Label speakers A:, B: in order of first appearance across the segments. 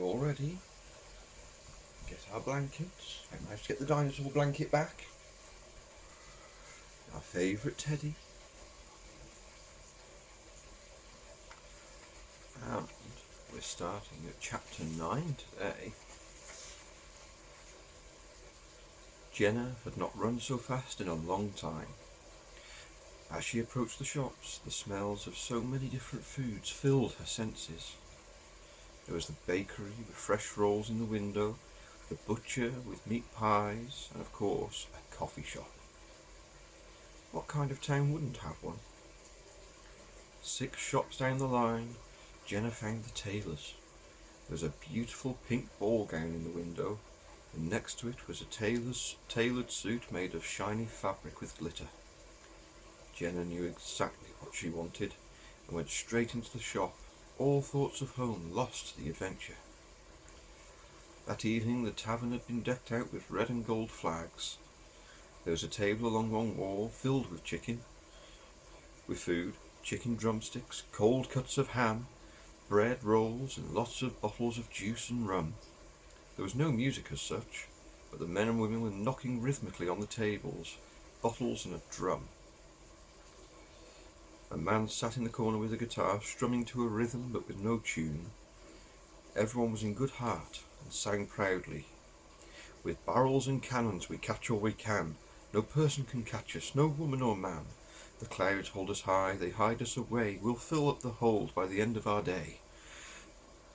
A: all ready? Get our blankets. I managed to get the dinosaur blanket back. Our favourite teddy. And we're starting at chapter 9 today. Jenna had not run so fast in a long time. As she approached the shops, the smells of so many different foods filled her senses. There was the bakery with fresh rolls in the window, the butcher with meat pies, and of course, a coffee shop. What kind of town wouldn't have one? 6 shops down the line, Jenna found the tailor's. There was a beautiful pink ball gown in the window, and next to it was a tailored suit made of shiny fabric with glitter. Jenna knew exactly what she wanted and went straight into the shop, all thoughts of home lost to the adventure. That evening the tavern had been decked out with red and gold flags. There was a table along one wall filled with food, chicken drumsticks, cold cuts of ham, bread rolls, and lots of bottles of juice and rum. There was no music as such, but the men and women were knocking rhythmically on the tables, bottles and a drum. A man sat in the corner with a guitar, strumming to a rhythm but with no tune. Everyone was in good heart and sang proudly. With barrels and cannons we catch all we can. No person can catch us, no woman or man. The clouds hold us high, they hide us away. We'll fill up the hold by the end of our day.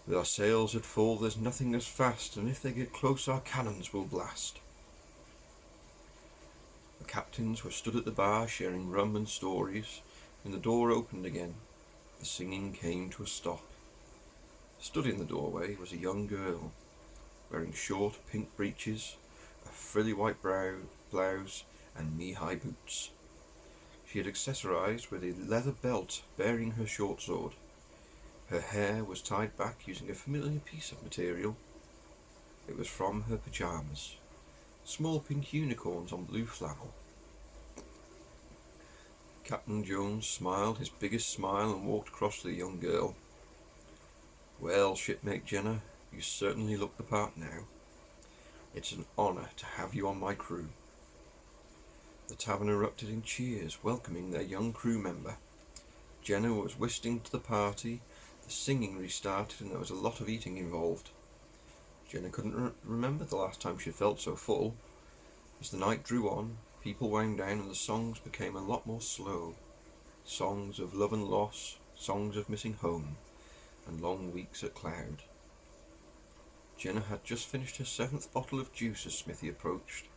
A: With our sails at full, there's nothing as fast, and if they get close, our cannons will blast. The captains were stood at the bar, sharing rum and stories, when the door opened again. The singing came to a stop. Stood in the doorway was a young girl, wearing short pink breeches, a frilly white blouse, and knee-high boots. She had accessorized with a leather belt bearing her short sword. Her hair was tied back using a familiar piece of material. It was from her pyjamas, small pink unicorns on blue flannel. Captain Jones smiled his biggest smile and walked across to the young girl. "Well, shipmate Jenna, you certainly look the part now. It's an honour to have you on my crew." The tavern erupted in cheers, welcoming their young crew member. Jenna was whisked into the party, the singing restarted, and there was a lot of eating involved. Jenna couldn't remember the last time she felt so full. As the night drew on, people wound down and the songs became a lot more slow. Songs of love and loss, songs of missing home, and long weeks at Cloud. Jenna had just finished her 7th bottle of juice as Smithy approached.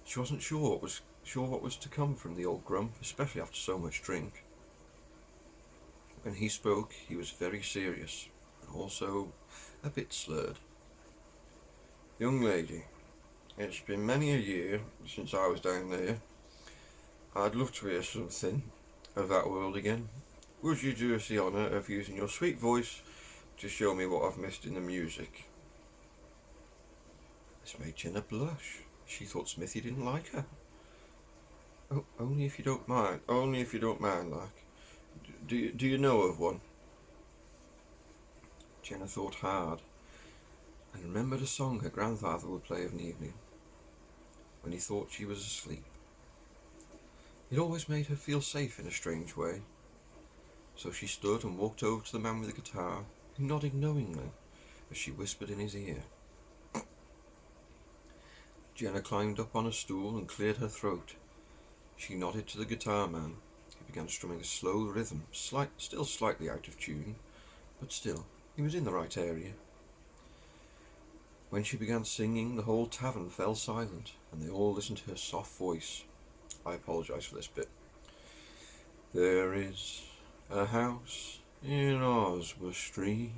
A: She wasn't sure what was to come from the old grump, especially after so much drink. When he spoke, he was very serious, and also a bit slurred. "Young lady, it's been many a year since I was down there. I'd love to hear something of that world again. Would you do us the honour of using your sweet voice to show me what I've missed in the music?" This made Jenna blush. She thought Smithy didn't like her. "Oh, only if you don't mind, like. Do you know of one?" Jenna thought hard and remembered a song her grandfather would play of an evening when he thought she was asleep. It always made her feel safe in a strange way. So she stood and walked over to the man with the guitar, who nodded knowingly as she whispered in his ear. Jenna climbed up on a stool and cleared her throat. She nodded to the guitar man, who began strumming a slow rhythm, still slightly out of tune, but still, he was in the right area. When she began singing, the whole tavern fell silent, and they all listened to her soft voice. I apologise for this bit. "There is a house in Oswestry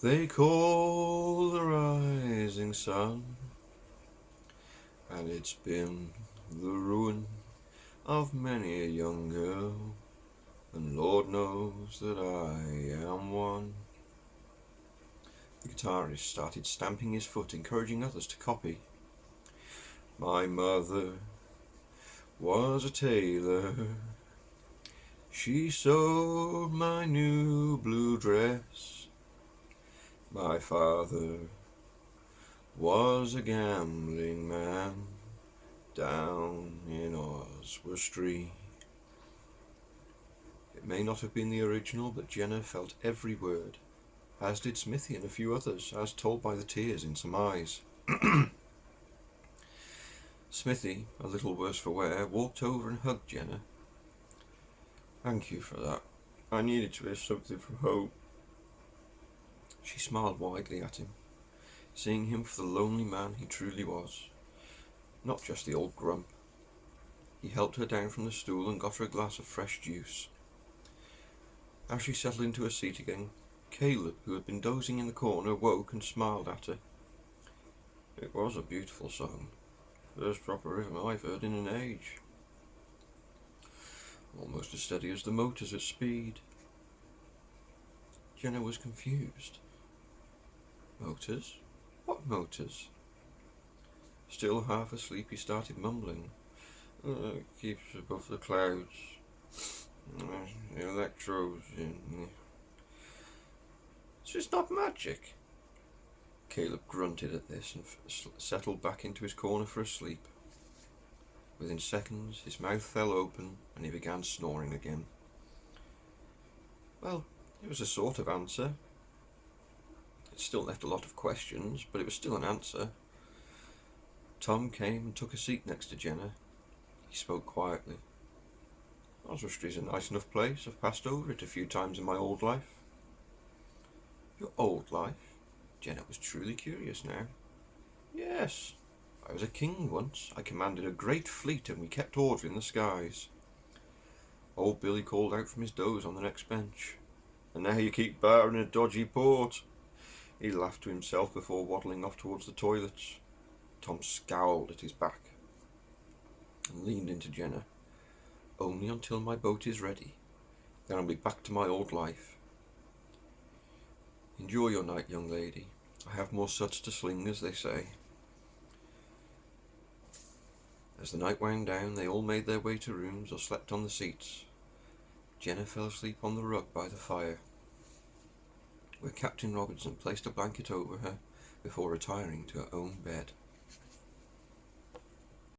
A: they call the Rising Sun, and it's been the ruin of many a young girl, and Lord knows that I am one." The guitarist started stamping his foot, encouraging others to copy. "My mother was a tailor. She sewed my new blue dress. My father was a gambling man down in Oswestry. It may not have been the original, but Jenna felt every word, as did Smithy and a few others, as told by the tears in some eyes. Smithy, a little worse for wear, walked over and hugged Jenna. Thank you for that. I needed to hear something from home. She smiled widely at him, seeing him for the lonely man he truly was, not just the old grump. He helped her down from the stool and got her a glass of fresh juice. As she settled into her seat again, Caleb, who had been dozing in the corner, woke and smiled at her. It was a beautiful song, first proper rhythm I've heard in an age. Almost as steady as the motors at speed. Jenna was confused. Motors? What motors? Still half asleep, he started mumbling. Keeps above the clouds. Electrodes. So it's not magic. Caleb grunted at this and settled back into his corner for a sleep. Within seconds, his mouth fell open and he began snoring again. Well, it was a sort of answer. It still left a lot of questions, but it was still an answer. Tom came and took a seat next to Jenna. He spoke quietly. Oswestry's a nice enough place. I've passed over it a few times in my old life. Your old life? Jenna was truly curious now. Yes, I was a king once. I commanded a great fleet and we kept order in the skies. Old Billy called out from his doze on the next bench. And now you keep barring a dodgy port. He laughed to himself before waddling off towards the toilets. Tom scowled at his back and leaned into Jenna. Only until my boat is ready. Then I'll be back to my old life. Enjoy your night, young lady. I have more suds to sling, as they say. As the night wound down, they all made their way to rooms or slept on the seats. Jenna fell asleep on the rug by the fire, where Captain Robinson placed a blanket over her before retiring to her own bed.